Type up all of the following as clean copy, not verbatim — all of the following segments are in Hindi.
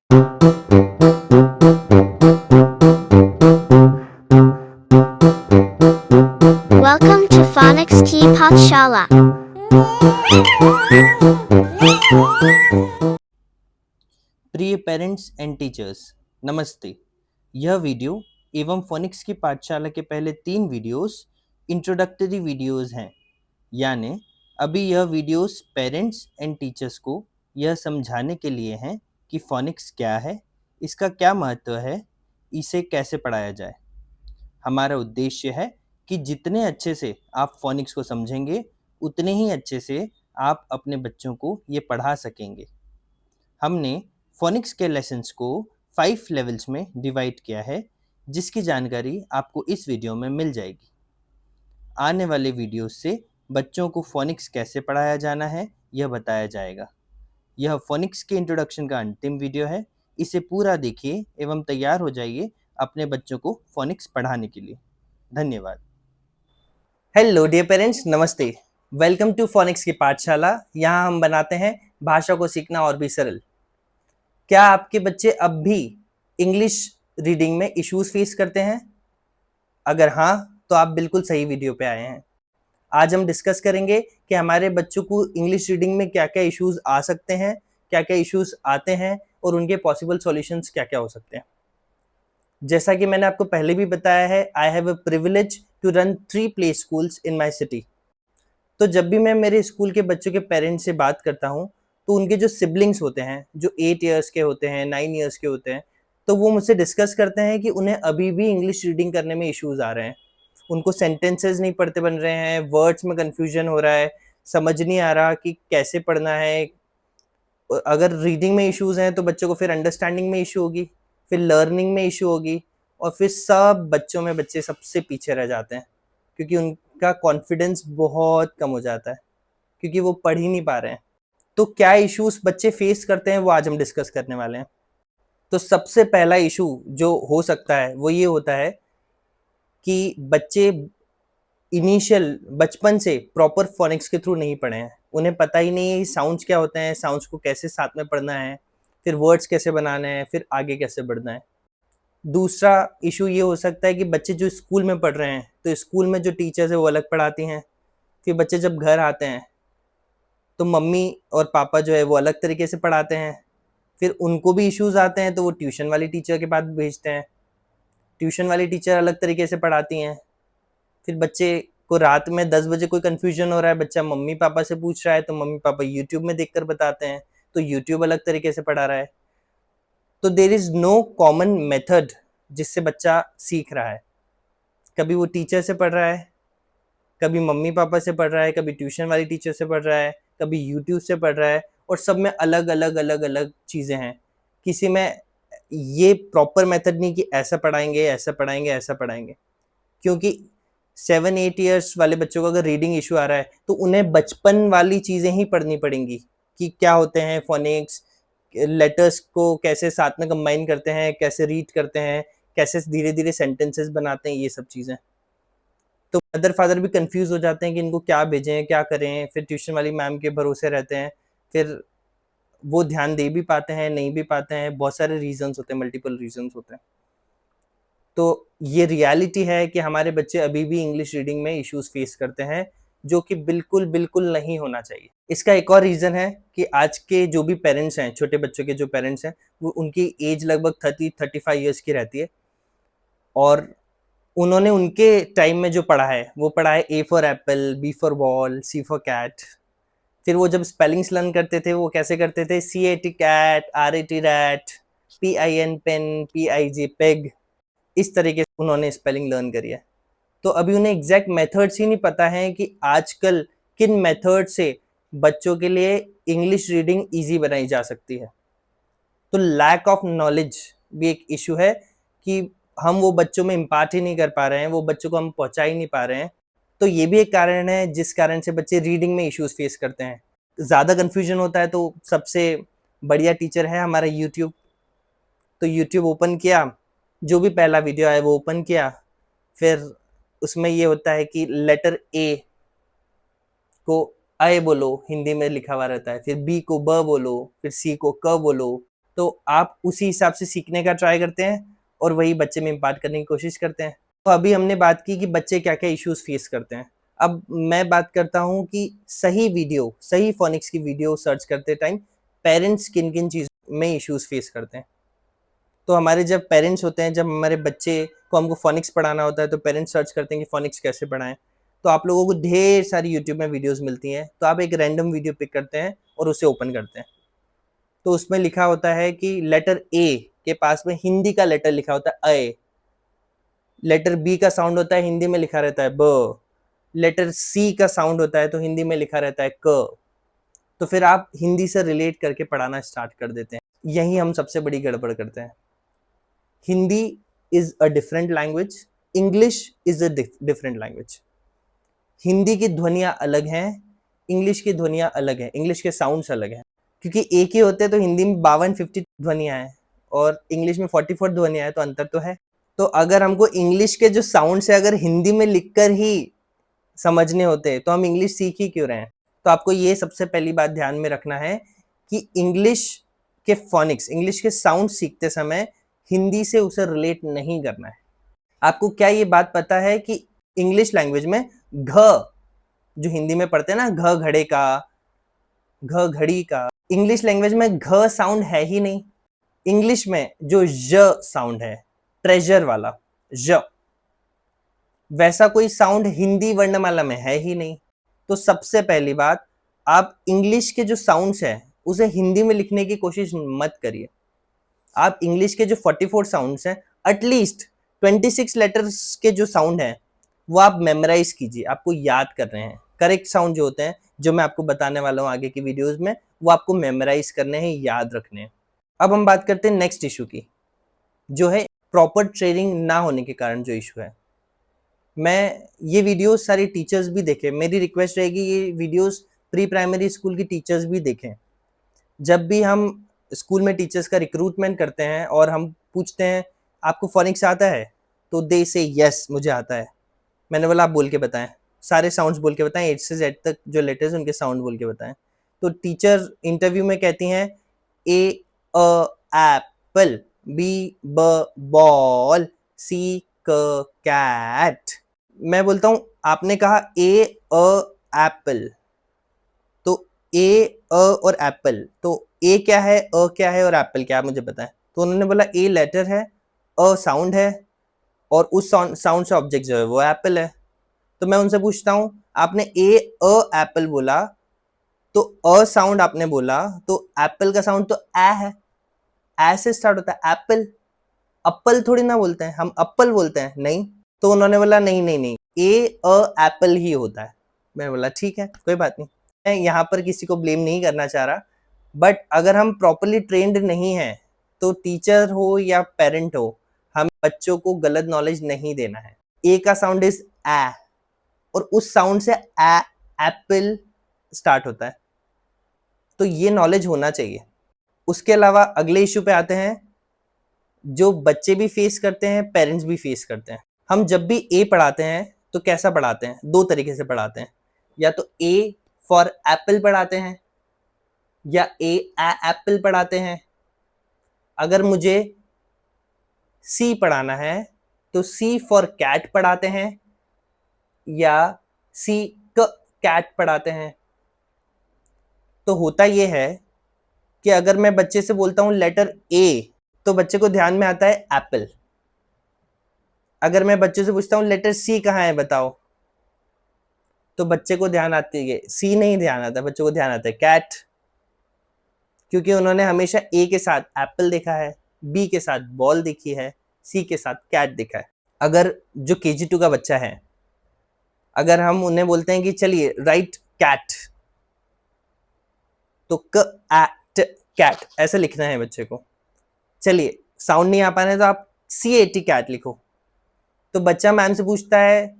Welcome to Phonics Key Pathshala. प्रिय पेरेंट्स एंड टीचर्स, नमस्ते। यह वीडियो एवं फोनिक्स की पाठशाला के पहले 3 वीडियोस इंट्रोडक्टरी वीडियोस हैं। यानी अभी यह वीडियोस पेरेंट्स एंड टीचर्स को यह समझाने के लिए हैं कि फोनिक्स क्या है, इसका क्या महत्व है, इसे कैसे पढ़ाया जाए। हमारा उद्देश्य है कि जितने अच्छे से आप फोनिक्स को समझेंगे, उतने ही अच्छे से आप अपने बच्चों को ये पढ़ा सकेंगे। हमने फोनिक्स के लेसन्स को 5 लेवल्स में डिवाइड किया है, जिसकी जानकारी आपको इस वीडियो में मिल जाएगी। आने वाले वीडियोस से बच्चों को फोनिक्स कैसे पढ़ाया जाना है, यह बताया जाएगा। यह फोनिक्स के इंट्रोडक्शन का अंतिम वीडियो है। इसे पूरा देखिए एवं तैयार हो जाइए अपने बच्चों को फोनिक्स पढ़ाने के लिए। धन्यवाद। हेलो डियर पेरेंट्स, नमस्ते। वेलकम टू फोनिक्स की पाठशाला। यहाँ हम बनाते हैं भाषा को सीखना और भी सरल। क्या आपके बच्चे अब भी इंग्लिश रीडिंग में इश्यूज फेस करते हैं? अगर हाँ, तो आप बिल्कुल सही वीडियो पे आए हैं। आज हम डिस्कस करेंगे कि हमारे बच्चों को इंग्लिश रीडिंग में क्या क्या इश्यूज आ सकते हैं, क्या क्या इश्यूज आते हैं और उनके पॉसिबल सॉल्यूशंस क्या क्या हो सकते हैं। जैसा कि मैंने आपको पहले भी बताया है, I have a privilege to run 3 play schools in my city. तो जब भी मैं मेरे स्कूल के बच्चों के पेरेंट्स से बात करता हूँ, तो उनके जो सिबलिंग्स होते हैं, जो 8 ईयर्स के होते हैं, 9 ईयर्स के होते हैं, तो वो मुझसे डिस्कस करते हैं कि उन्हें अभी भी इंग्लिश रीडिंग करने में इश्यूज आ रहे हैं। उनको सेंटेंसेस नहीं पढ़ते बन रहे हैं, वर्ड्स में कन्फ्यूजन हो रहा है, समझ नहीं आ रहा कि कैसे पढ़ना है। अगर रीडिंग में इश्यूज हैं तो बच्चों को फिर अंडरस्टैंडिंग में इशू होगी, फिर लर्निंग में इशू होगी, और फिर सब बच्चों में बच्चे सबसे पीछे रह जाते हैं, क्योंकि उनका कॉन्फिडेंस बहुत कम हो जाता है, क्योंकि वो पढ़ ही नहीं पा रहे हैं। तो क्या इश्यूज बच्चे फेस करते हैं, वो आज हम डिस्कस करने वाले हैं। तो सबसे पहला इशू जो हो सकता है वो ये होता है कि बच्चे इनिशियल बचपन से प्रॉपर फोनिक्स के थ्रू नहीं पढ़े हैं। उन्हें पता ही नहीं है साउंड्स क्या होते हैं, साउंड्स को कैसे साथ में पढ़ना है, फिर वर्ड्स कैसे बनाने हैं, फिर आगे कैसे बढ़ना है। दूसरा इशू ये हो सकता है कि बच्चे जो स्कूल में पढ़ रहे हैं, तो स्कूल में जो टीचर्स है वो अलग पढ़ाती हैं, फिर बच्चे जब घर आते हैं तो मम्मी और पापा जो है वो अलग तरीके से पढ़ाते हैं, फिर उनको भी इश्यूज आते हैं तो वो ट्यूशन वाली टीचर के पास भेजते हैं, ट्यूशन वाली टीचर अलग तरीके से पढ़ाती हैं। फिर बच्चे को रात में 10 बजे कोई कन्फ्यूजन हो रहा है, बच्चा मम्मी पापा से पूछ रहा है, तो मम्मी पापा यूट्यूब में देखकर बताते हैं, तो यूट्यूब अलग तरीके से पढ़ा रहा है। तो there is no common method जिससे बच्चा सीख रहा है। कभी वो टीचर से पढ़ रहा है, कभी मम्मी पापा से पढ़ रहा है, कभी ट्यूशन वाली टीचर से पढ़ रहा है, कभी यूट्यूब से पढ़ रहा है, और सब में अलग अलग अलग अलग चीज़ें हैं। किसी में ये प्रॉपर मेथड नहीं कि ऐसा पढ़ाएंगे, ऐसा पढ़ाएंगे, ऐसा पढ़ाएंगे। क्योंकि 7-8 ईयर्स वाले बच्चों को अगर रीडिंग इशू आ रहा है, तो उन्हें बचपन वाली चीज़ें ही पढ़नी पड़ेंगी कि क्या होते हैं फोनिक्स, लेटर्स को कैसे साथ में कंबाइन करते हैं, कैसे रीड करते हैं, कैसे धीरे धीरे सेंटेंसेस बनाते हैं, ये सब चीज़ें। तो मदर फादर भी कंफ्यूज हो जाते हैं कि इनको क्या भेजें, क्या करें, फिर ट्यूशन वाली मैम के भरोसे रहते हैं, फिर वो ध्यान दे भी पाते हैं, नहीं भी पाते हैं, बहुत सारे रीजंस होते हैं, मल्टीपल रीजंस होते हैं। तो ये रियलिटी है कि हमारे बच्चे अभी भी इंग्लिश रीडिंग में इश्यूज फेस करते हैं, जो कि बिल्कुल बिल्कुल नहीं होना चाहिए। इसका एक और रीज़न है कि आज के जो भी पेरेंट्स हैं, छोटे बच्चों के जो पेरेंट्स हैं, वो उनकी एज लगभग 30-35 ईयर्स की रहती है, और उन्होंने उनके टाइम में जो पढ़ा है वो पढ़ा है A for apple, B for ball, C for cat. फिर वो जब स्पेलिंग्स लर्न करते थे वो कैसे करते थे, CAT cat, RAT rat, PIN pen, PIG pig, इस तरीके से उन्होंने स्पेलिंग लर्न करी है। तो अभी उन्हें एग्जैक्ट मेथड्स ही नहीं पता है कि आजकल किन मेथड से बच्चों के लिए इंग्लिश रीडिंग ईजी बनाई जा सकती है। तो लैक ऑफ नॉलेज भी एक इशू है कि हम वो बच्चों में इम्पार्ट ही नहीं कर पा रहे हैं, वो बच्चों को हम पहुंचा ही नहीं पा रहे हैं। तो ये भी एक कारण है जिस कारण से बच्चे रीडिंग में इश्यूज फेस करते हैं। ज़्यादा कन्फ्यूजन होता है तो सबसे बढ़िया टीचर है हमारा यूट्यूब। तो यूट्यूब ओपन किया, जो भी पहला वीडियो आया वो ओपन किया, फिर उसमें ये होता है कि लेटर ए को अय बोलो, हिंदी में लिखा हुआ रहता है, फिर बी को ब बोलो, फिर सी को क बोलो। तो आप उसी हिसाब से सीखने का ट्राई करते हैं और वही बच्चे में इम्पार्ट करने की कोशिश करते हैं। तो अभी हमने बात की कि बच्चे क्या क्या इश्यूज फेस करते हैं। अब मैं बात करता हूँ कि सही फोनिक्स की वीडियो सर्च करते टाइम पेरेंट्स किन किन चीज़ों में इश्यूज फेस करते हैं। तो हमारे जब पेरेंट्स होते हैं, जब हमारे बच्चे को हमको फोनिक्स पढ़ाना होता है, तो पेरेंट्स सर्च करते हैं कि फोनिक्स कैसे पढ़ाएं। तो आप लोगों को ढेर सारी यूट्यूब में वीडियोस मिलती हैं, तो आप एक रैंडम वीडियो पिक करते हैं और उसे ओपन करते हैं। तो उसमें लिखा होता है कि लेटर ए के पास में हिंदी का लेटर लिखा होता है अ, लेटर बी का साउंड होता है, हिंदी में लिखा रहता है ब, लेटर सी का साउंड होता है तो हिंदी में लिखा रहता है क। तो फिर आप हिंदी से रिलेट करके पढ़ाना स्टार्ट कर देते हैं। यही हम सबसे बड़ी गड़बड़ करते हैं। Hindi is a different language, English is a different language. Hindi की ध्वनियाँ अलग हैं, इंग्लिश की ध्वनियाँ अलग हैं, इंग्लिश के साउंड्स अलग हैं। क्योंकि एक ही होते हैं तो हिंदी में 52-50 ध्वनियाँ हैं और इंग्लिश में 44 ध्वनियाँ हैं, तो अंतर तो है। तो अगर हमको इंग्लिश के जो साउंड्स है अगर हिंदी में लिखकर ही समझने होते तो हम इंग्लिश सीख ही क्यों रहे हैं। तो आपको ये सबसे पहली बात ध्यान में रखना है कि इंग्लिश के फोनिक्स, इंग्लिश के साउंड सीखते समय हिंदी से उसे रिलेट नहीं करना है। आपको क्या ये बात पता है कि इंग्लिश लैंग्वेज में घ जो हिंदी में पढ़ते हैं ना, घ घड़े का, घ घड़ी का, इंग्लिश लैंग्वेज में घ साउंड है ही नहीं। इंग्लिश में जो ज साउंड है, ट्रेजर वाला ज, वैसा कोई साउंड हिंदी वर्णमाला में है ही नहीं। तो सबसे पहली बात, आप इंग्लिश के जो साउंड्स है उसे हिंदी में लिखने की कोशिश मत करिए। आप इंग्लिश के जो 44 साउंड्स हैं, एटलीस्ट 26 लेटर्स के जो साउंड हैं वो आप मेमोराइज कीजिए। आपको याद कर रहे हैं, करेक्ट साउंड जो होते हैं, जो मैं आपको बताने वाला हूँ आगे की वीडियोस में, वो आपको मेमोराइज करने हैं, याद रखने हैं। अब हम बात करते हैं नेक्स्ट इशू की, जो है प्रॉपर ट्रेनिंग ना होने के कारण जो इशू है। मैं ये वीडियोस सारे टीचर्स भी देखें, मेरी रिक्वेस्ट रहेगी ये वीडियोस प्री प्राइमरी स्कूल की टीचर्स भी देखें। जब भी हम स्कूल में टीचर्स का रिक्रूटमेंट करते हैं और हम पूछते हैं आपको फोनिक्स आता है, तो दे से यस मुझे आता है। मैंने बोला आप बोल के बताएं, सारे साउंड्स बोल के बताएं, ए से जेड तक जो लेटर्स उनके साउंड बोल के बताएं। तो टीचर इंटरव्यू में कहती हैं ए एप्पल, बी बॉल, सी कैट। मैं बोलता हूँ आपने कहा ए एप्पल, तो ए और एप्पल, तो ए क्या है, क्या है और एप्पल क्या है मुझे बताएं। तो उन्होंने बोला ए लेटर है, साउंड है और उस साउंड से ऑब्जेक्ट जो है वो एप्पल है। तो मैं उनसे पूछता हूँ आपने ए एप्पल बोला, तो साउंड आपने बोला, तो एप्पल का साउंड तो है, से स्टार्ट होता है एप्पल। एप्पल थोड़ी ना बोलते हैं हम, एप्पल बोलते हैं नहीं। तो उन्होंने बोला नहीं नहीं नहीं, ए एप्पल ही होता है। मैंने बोला ठीक है, कोई बात नहीं, मैं यहाँ पर किसी को ब्लेम नहीं करना चाह रहा, बट अगर हम प्रॉपरली ट्रेंड नहीं हैं तो टीचर हो या पेरेंट हो, हम बच्चों को गलत नॉलेज नहीं देना है। ए का साउंड इज ए और उस साउंड से एप्पल स्टार्ट होता है, तो ये नॉलेज होना चाहिए। उसके अलावा अगले इशू पे आते हैं जो बच्चे भी फेस करते हैं, पेरेंट्स भी फेस करते हैं। हम जब भी ए पढ़ाते हैं तो कैसा पढ़ाते हैं, दो तरीके से पढ़ाते हैं। या तो ए फॉर एप्पल पढ़ाते हैं या ए एप्पल पढ़ाते हैं। अगर मुझे सी पढ़ाना है तो सी फॉर कैट पढ़ाते हैं या सी कैट पढ़ाते हैं। तो होता यह है कि अगर मैं बच्चे से बोलता हूं लेटर ए, तो बच्चे को ध्यान में आता है एप्पल। अगर मैं बच्चे से पूछता हूं लेटर सी कहाँ है बताओ, तो बच्चे को ध्यान आती है सी, नहीं ध्यान आता, बच्चे को ध्यान आता है कैट, क्योंकि उन्होंने हमेशा ए के साथ एप्पल देखा है, बी के साथ बॉल देखी है, सी के साथ कैट देखा है। अगर जो KG2 का बच्चा है, अगर हम उन्हें बोलते हैं कि चलिए राइट कैट, तो कैट ऐसे लिखना है बच्चे को। चलिए साउंड नहीं आ पा रहा है तो आप CAT कैट लिखो। तो बच्चा मैम से पूछता है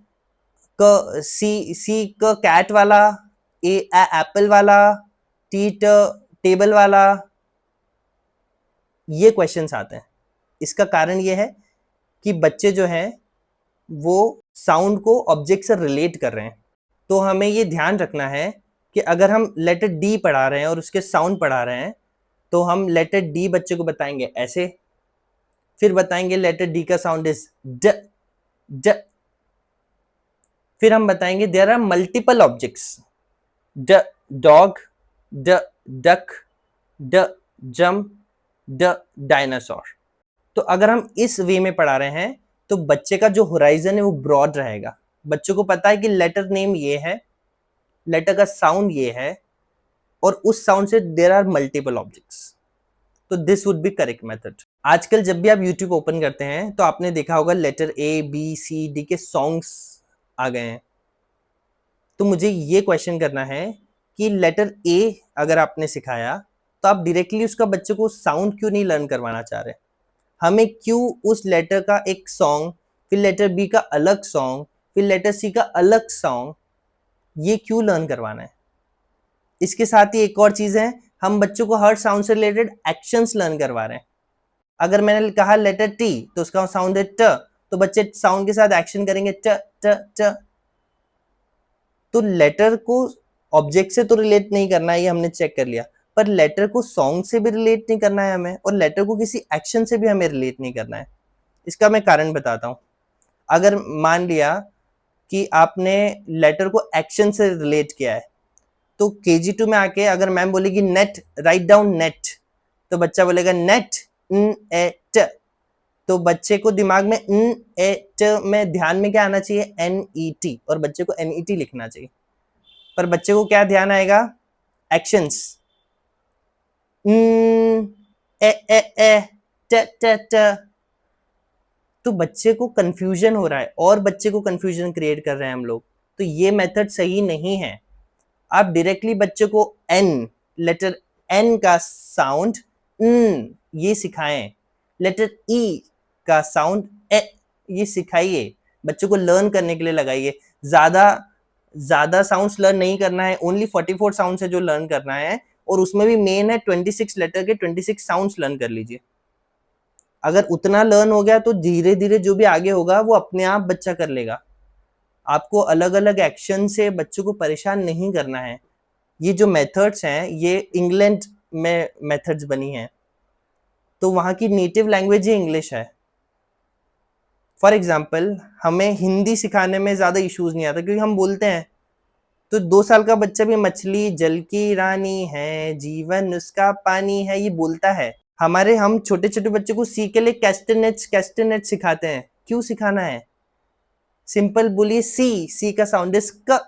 सी कैट वाला, ए एप्पल वाला, टी टेबल वाला, ये क्वेश्चंस आते हैं। इसका कारण ये है कि बच्चे जो हैं वो साउंड को ऑब्जेक्ट से रिलेट कर रहे हैं। तो हमें ये ध्यान रखना है कि अगर हम लेटर डी पढ़ा रहे हैं और उसके साउंड पढ़ा रहे हैं, तो हम लेटर डी बच्चे को बताएंगे ऐसे, फिर बताएंगे लेटर डी का साउंड इज ड ड, फिर हम बताएंगे देयर आर मल्टीपल ऑब्जेक्ट्स, ड डॉग, ड डक, ड जंप, ड डायनासोर। तो अगर हम इस वे में पढ़ा रहे हैं तो बच्चे का जो होराइजन है वो ब्रॉड रहेगा। बच्चों को पता है कि लेटर नेम ये है, लेटर का साउंड ये है, और उस साउंड से देयर आर मल्टीपल ऑब्जेक्ट्स। तो this would be correct method. आजकल जब भी आप यूट्यूब ओपन करते हैं तो आपने देखा होगा letter A B C D के सॉन्ग्स आ गए हैं। तो मुझे ये क्वेश्चन करना है कि लेटर ए अगर आपने सिखाया तो आप डायरेक्टली उसका बच्चे को साउंड क्यों नहीं लर्न करवाना चाह रहे? हमें क्यों उस लेटर का एक सॉन्ग, फिर लेटर बी का अलग सॉन्ग, फिर लेटर सी का अलग सॉन्ग, ये क्यों लर्न करवाना है? इसके साथ ही एक और चीज है, हम बच्चों को हर साउंड से रिलेटेड एक्शंस लर्न करवा रहे हैं। अगर मैंने कहा लेटर टी तो उसका साउंड है ट, तो बच्चे साउंड के साथ एक्शन करेंगे ट ट ट। तो लेटर को ऑब्जेक्ट से तो रिलेट नहीं करना है, ये हमने चेक कर लिया, पर लेटर को सॉन्ग से भी रिलेट नहीं करना है हमें, और लेटर को किसी एक्शन से भी हमें रिलेट नहीं करना है। इसका मैं कारण बताता हूं। अगर मान लिया कि आपने लेटर को एक्शन से रिलेट किया है, तो KG2 में आके अगर मैम बोलेगी नेट, राइट डाउन नेट, तो बच्चा बोलेगा नेट न ए ट। तो बच्चे को दिमाग में न ए ट में ध्यान में क्या आना चाहिए? NET, और बच्चे को NET लिखना चाहिए। पर बच्चे को क्या ध्यान आएगा? एक्शंस, ए ए ए ट ट ट। तो बच्चे को कंफ्यूजन हो रहा है और बच्चे को कंफ्यूजन क्रिएट कर रहे हैं हम लोग। तो ये मेथड सही नहीं है। आप डायरेक्टली बच्चे को एन, लेटर एन का साउंड ये सिखाएं, लेटर ई का साउंड ए ये सिखाइए, बच्चों को लर्न करने के लिए लगाइए। ज्यादा साउंड्स लर्न नहीं करना है, ओनली 44 साउंड्स है जो लर्न करना है, और उसमें भी मेन है 26 लेटर के 26 साउंड्स लर्न कर लीजिए। अगर उतना लर्न हो गया तो धीरे धीरे जो भी आगे होगा वो अपने आप बच्चा कर लेगा। आपको अलग अलग एक्शन से बच्चों को परेशान नहीं करना है। ये जो मेथड्स हैं ये इंग्लैंड में मेथड्स बनी हैं, तो वहाँ की नेटिव लैंग्वेज ही इंग्लिश है। फॉर एग्जाम्पल हमें हिंदी सिखाने में ज़्यादा इश्यूज नहीं आता क्योंकि हम बोलते हैं। तो 2 साल का बच्चा भी मछली जल की रानी है, जीवन उसका पानी है, ये बोलता है। हम छोटे छोटे बच्चों को सी के लिए कैस्टनेट सिखाते हैं। क्यों सिखाना है? सिंपल बोलिए सी का साउंड इज क।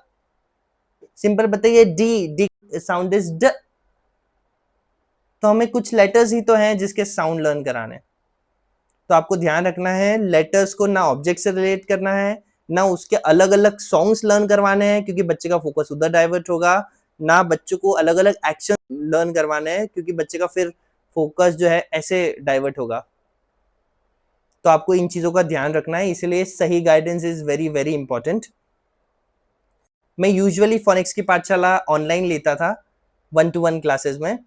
सिंपल बताइए डी साउंड इज ड। तो हमें कुछ लेटर्स ही तो हैं जिसके साउंड लर्न कराने। तो आपको ध्यान रखना है, लेटर्स को ना ऑब्जेक्ट से रिलेट करना है, ना उसके अलग अलग सॉन्ग्स लर्न करवाने हैं क्योंकि बच्चे का फोकस उधर डाइवर्ट होगा, ना बच्चों को अलग अलग एक्शन लर्न करवाने हैं क्योंकि बच्चे का फिर फोकस जो है ऐसे डाइवर्ट होगा। तो आपको इन चीजों का ध्यान रखना है, इसलिए सही guidance is very very important. मैं यूजुअली फोनिक्स की पाठशाला ऑनलाइन लेता था 1-to-1 क्लासेस में।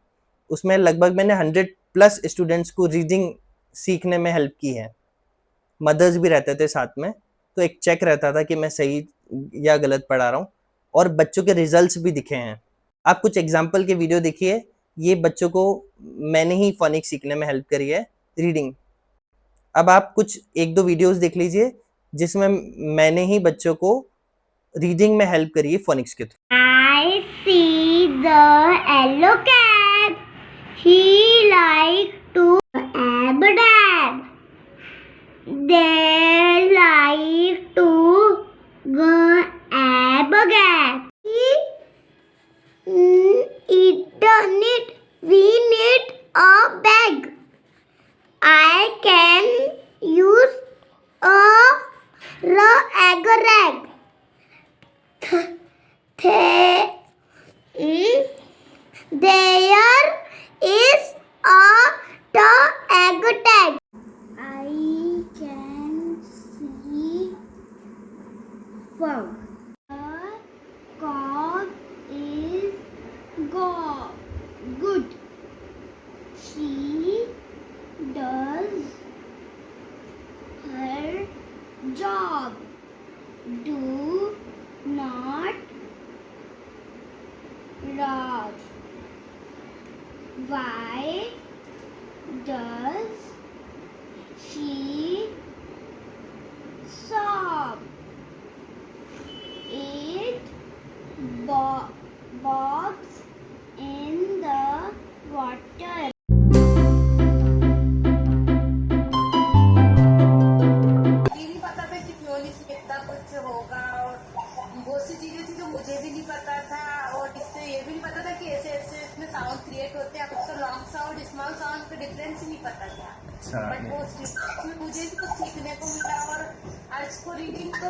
उसमें लगभग मैंने 100+ स्टूडेंट्स को रीडिंग सीखने में हेल्प की है। मदर्स भी रहते थे साथ में, तो एक चेक रहता था कि मैं सही या गलत पढ़ा रहा हूँ, और बच्चों के रिजल्ट्स भी दिखे हैं। आप कुछ एग्जाम्पल के वीडियो देखिए, ये बच्चों को मैंने ही फोनिक्स सीखने में हेल्प करी है, रीडिंग। अब आप कुछ 1-2 वीडियोस देख लीजिए जिसमें मैंने ही बच्चों को रीडिंग में हेल्प करी है फोनिक्स के through. I see the yellow cat. He like to abdab. They like to go abgab. It we need a bag. I can use a rag. There is a egg tag. I can see frog. The cock is good. She does her job. Do not rush. Why does she sob? It bobs in the water. ये नहीं पता था कि फ्लोली से कितना कुछ होगा और बहुत सी चीजें थी जो मुझे भी नहीं पता था और इससे ये भी नहीं पता था कि ऐसे ऐसे इसमें साउंड क्रिएट होते हैं। आपको तो लॉन्ग साउंड स्मॉल साउंड का डिफरेंस ही नहीं पता था। बट वो इसमें मुझे भी कुछ सीखने को मिला और आज को रीडिंग तो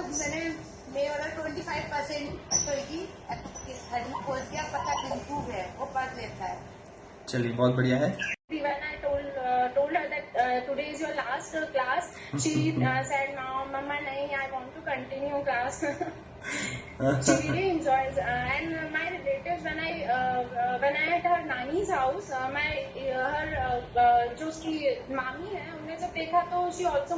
मेरा 25% तो ही खोल दिया पता इम्प्रूव है वो पढ़ लेता है। चलिए बहुत बढ़िया है। When I told her that today is your last class, she said, "No, Mama, nahi, I want to continue class." She really enjoys. And my relatives, when I at her nani's house, जो उसकी मामी है, उन्हें जब देखा तो she also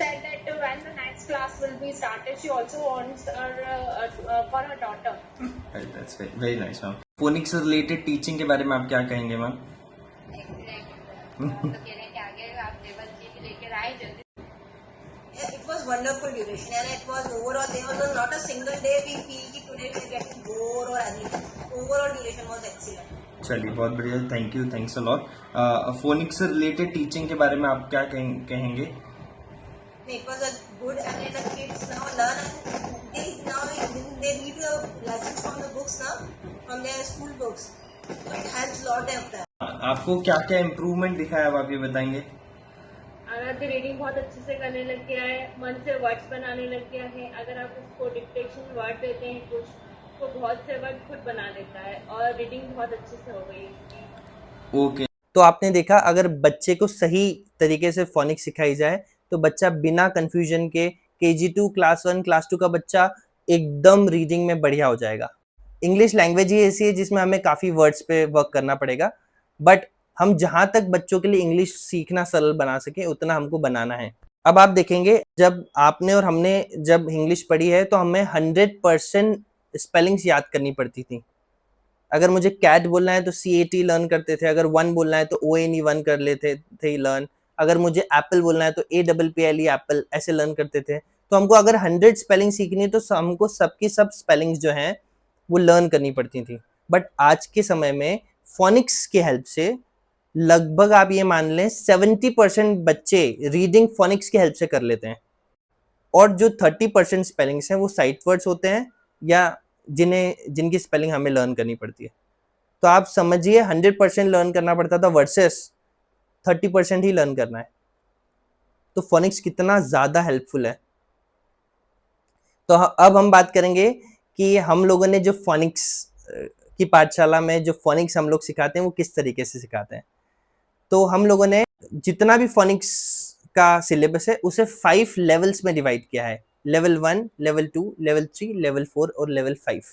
said that when the next class will be started, she also wants for her daughter. That's very nice, ma'am. Phoenix से रिलेटेड टीचिंग के बारे में आप क्या कहेंगे मैम? तो कह रहे हैं कि आगे आप लेवल 3 लेकर आए जल्दी। It was wonderful duration and it was overall there was not a single day we feel कि today we are getting bored or anything. Overall duration was excellent. चलिए बहुत बढ़िया, thank you, thanks a lot. Phoenix से रिलेटेड टीचिंग के बारे में आप क्या कहेंगे? It was a good and the kids now learn and they read the lessons from the books now from their school books. So it helps lot of them. आपको क्या क्या इम्प्रूवमेंट दिखा है, अब आप ये बताएंगे? आराध्य रीडिंग बहुत अच्छे से करने लग गया है, मन से वर्ड्स बनाने लग गया है। अगर आप उसको डिक्टेशन वर्ड देते हैं कुछ तो बहुत से वर्ड खुद बना लेता है और रीडिंग बहुत अच्छे से हो गई है उसकी। ओके, तो आपने देखा, अगर बच्चे को सही तरीके से फोनिक्स सिखाई जाए तो बच्चा बिना कंफ्यूजन के KG2 क्लास 1 क्लास 2 का बच्चा एकदम रीडिंग में बढ़िया हो जाएगा। इंग्लिश लैंग्वेज ही ऐसी है जिसमें हमें काफ़ी वर्ड्स पे वर्क करना पड़ेगा, बट हम जहाँ तक बच्चों के लिए इंग्लिश सीखना सरल बना सके उतना हमको बनाना है। अब आप देखेंगे, जब आपने और हमने जब इंग्लिश पढ़ी है तो हमें 100% स्पेलिंग्स याद करनी पड़ती थी। अगर मुझे कैट बोलना है तो CAT लर्न करते थे, अगर 1 बोलना है तो ONE 1 कर लेते थे लर्न, अगर मुझे एप्पल बोलना है तो APPLE एप्पल ऐसे लर्न करते थे। तो हमको अगर 100 स्पेलिंग सीखनी है तो हमको सबकी सब स्पेलिंग्स जो हैं वो लर्न करनी पड़ती थी। बट आज के समय में फोनिक्स की हेल्प से लगभग आप ये मान लें 70% बच्चे रीडिंग फोनिक्स की हेल्प से कर लेते हैं, और जो 30% स्पेलिंग्स हैं वो साइट वर्ड्स होते हैं या जिनकी स्पेलिंग हमें लर्न करनी पड़ती है। तो आप समझिए 100% लर्न करना पड़ता था वर्सेस 30% ही लर्न करना है। तो फोनिक्स कितना ज़्यादा हेल्पफुल है। तो अब हम बात करेंगे कि हम लोगों ने जो फोनिक्स की पाठशाला में जो फोनिक्स हम लोग सिखाते हैं वो किस तरीके से सिखाते हैं। तो हम लोगों ने जितना भी फोनिक्स का सिलेबस है उसे 5 लेवल्स में डिवाइड किया है, लेवल 1, लेवल 2, लेवल 3, लेवल 4 और लेवल 5।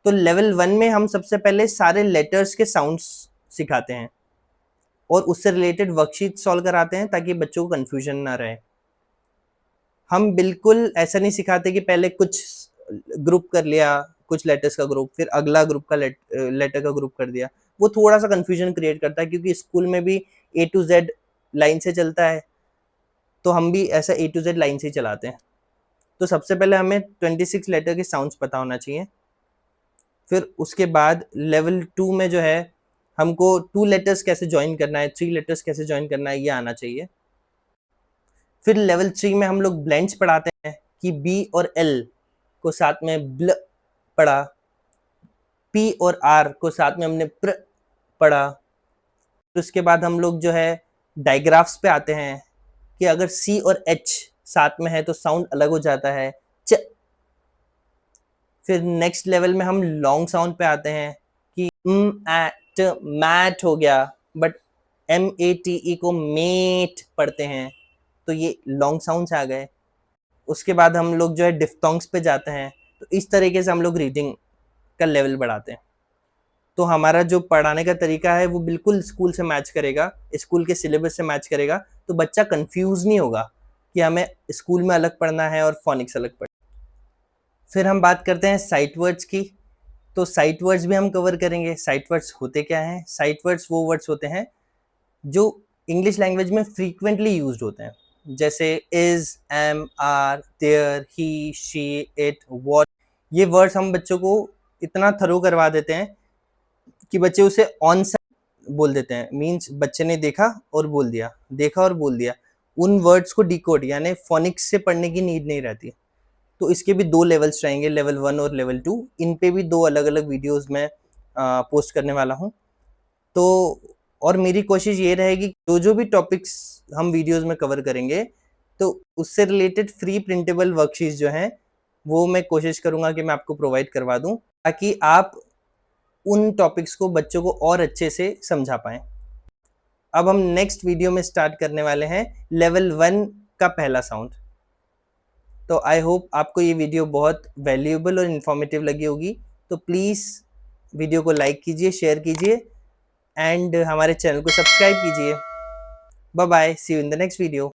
तो लेवल 1 में हम सबसे पहले सारे लेटर्स के साउंड्स सिखाते हैं और उससे रिलेटेड वर्कशीट सॉल्व कराते हैं ताकि बच्चों को कन्फ्यूजन ना रहे। हम बिल्कुल ऐसा नहीं सिखाते कि पहले कुछ ग्रुप कर लिया, कुछ लेटर्स का ग्रुप, फिर अगला ग्रुप का लेटर का ग्रुप कर दिया। वो थोड़ा सा कन्फ्यूजन क्रिएट करता है क्योंकि स्कूल में भी A to Z लाइन से चलता है, तो हम भी ऐसा A to Z लाइन से ही चलाते हैं। तो सबसे पहले हमें 26 लेटर के साउंड्स पता होना चाहिए। फिर उसके बाद लेवल 2 में जो है हमको 2 लेटर्स कैसे ज्वाइन करना है, 3 लेटर्स कैसे ज्वाइन करना है, ये आना चाहिए। फिर लेवल 3 में हम लोग ब्लेंड्स पढ़ाते हैं कि B और L को साथ में ब्ल पढ़ा, P और R को साथ में हमने प्र पढ़ा। तो उसके बाद हम लोग जो है डायग्राफ्स पे आते हैं कि अगर C और H साथ में है तो साउंड अलग हो जाता है, च। फिर नेक्स्ट लेवल में हम लॉन्ग साउंड पे आते हैं कि मैट हो गया, बट MATE को मेट पढ़ते हैं, तो ये लॉन्ग साउंड्स आ गए। उसके बाद हम लोग जो है डिफ्थोंग्स पे जाते हैं। तो इस तरीके से हम लोग रीडिंग का लेवल बढ़ाते हैं। तो हमारा जो पढ़ाने का तरीका है वो बिल्कुल स्कूल से मैच करेगा, स्कूल के सिलेबस से मैच करेगा, तो बच्चा कंफ्यूज नहीं होगा कि हमें स्कूल में अलग पढ़ना है और फोनिक्स अलग पढ़ना। फिर हम बात करते हैं साइट वर्ड्स की। तो साइट वर्ड्स भी हम कवर करेंगे। साइट वर्ड्स होते क्या हैं? साइट वर्ड्स वो वर्ड्स होते हैं जो इंग्लिश लैंग्वेज में फ्रीक्वेंटली यूज्ड होते हैं, जैसे is, am, are, there, he, she, it, what. ये वर्ड्स हम बच्चों को इतना थरो करवा देते हैं कि बच्चे उसे ऑन साइट बोल देते हैं। मीन्स बच्चे ने देखा और बोल दिया, देखा और बोल दिया। उन वर्ड्स को डिकोड यानी फोनिक्स से पढ़ने की नीड नहीं रहती। तो इसके भी 2 लेवल्स रहेंगे, लेवल 1 और लेवल 2। इन पे भी 2 अलग-अलग वीडियोस मैं पोस्ट करने वाला हूँ। तो और मेरी कोशिश ये रहेगी जो भी टॉपिक्स हम वीडियोस में कवर करेंगे, तो उससे रिलेटेड फ्री प्रिंटेबल वर्कशीट्स जो हैं, वो मैं कोशिश करूँगा कि मैं आपको प्रोवाइड करवा दूँ, ताकि आप उन टॉपिक्स को बच्चों को और अच्छे से समझा पाएँ। अब हम नेक्स्ट वीडियो में स्टार्ट करने वाले हैं लेवल 1 का पहला साउंड। तो आई होप आपको ये वीडियो बहुत वैल्यूएबल और इन्फॉर्मेटिव लगी होगी। तो प्लीज़ वीडियो को लाइक कीजिए, शेयर कीजिए एंड हमारे चैनल को सब्सक्राइब कीजिए। Bye bye, see you in the next video.